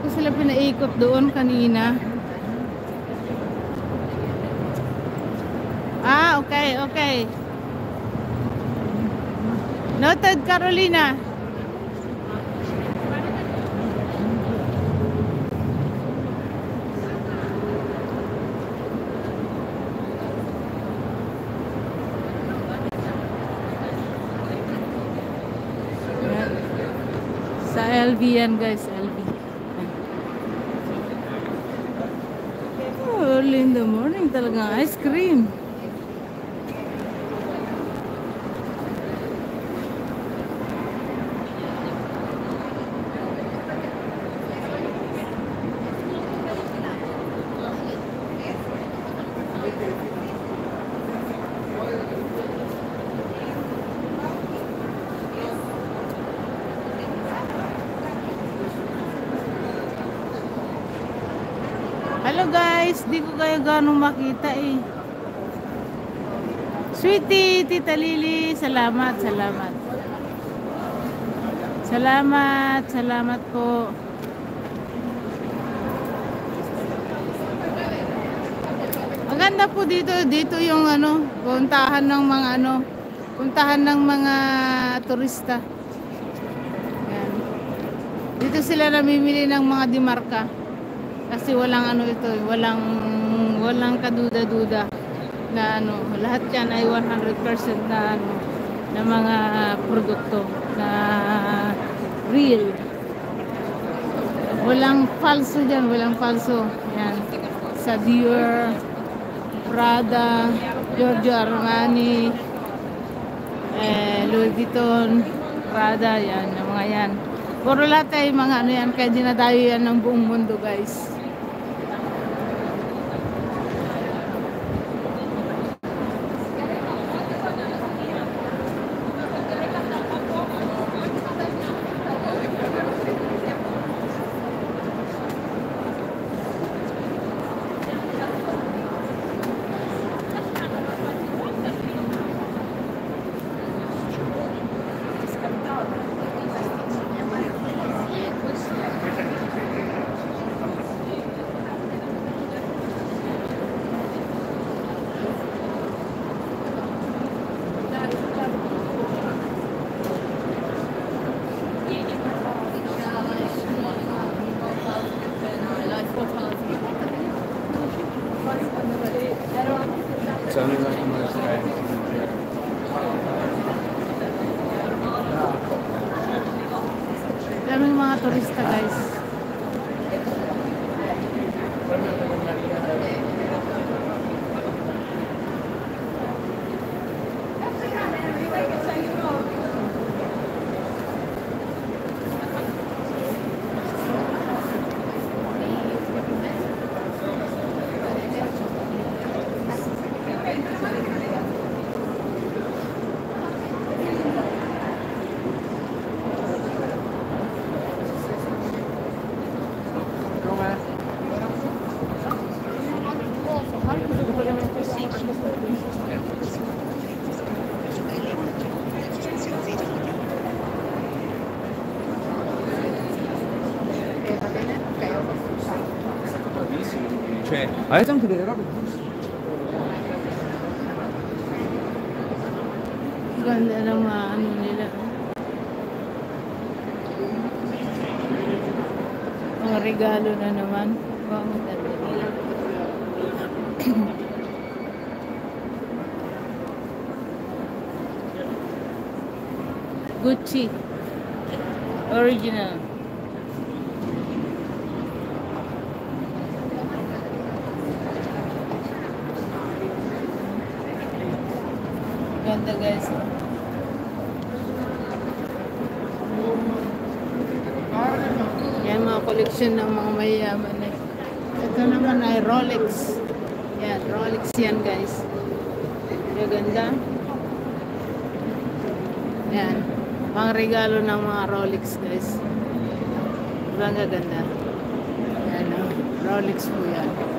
ko sila pinaikot doon kanina. Okay, okay. Noted, Carolina. Sa LV yan guys, LV. Early in the morning talagang ice cream. Hello guys, di ko kayo ganong makita eh. Sweetie, Tita Lily, salamat, salamat. Salamat, salamat po. Maganda po dito yung puntahan ng mga turista. Yan. Dito sila namimili ng mga dimarka. Kasi walang walang kaduda-duda na lahat yan ay 100% na mga produkto na real. Walang falso diyan, walang falso. Yan. Sa Dior, Prada, Giorgio Armani, Louis Vuitton, Prada, yan, yung mga yan. Puro lahat ay mga yan, kaya dinadayo yan ng buong mundo guys. Daming mga turista guys. Esatto, delle robe giuste. Ganda ng mga nila. Mga regalo na naman. Ang ganda nila. Gucci. Original. Ganda guys. Yan mga koleksyon ng mga mayayaman eh. Ito naman ay Rolex. Yan, Rolex yan guys. Ganda. Yan. Mga regalo ng mga Rolex guys. Ganda. Yan, Rolex po yan.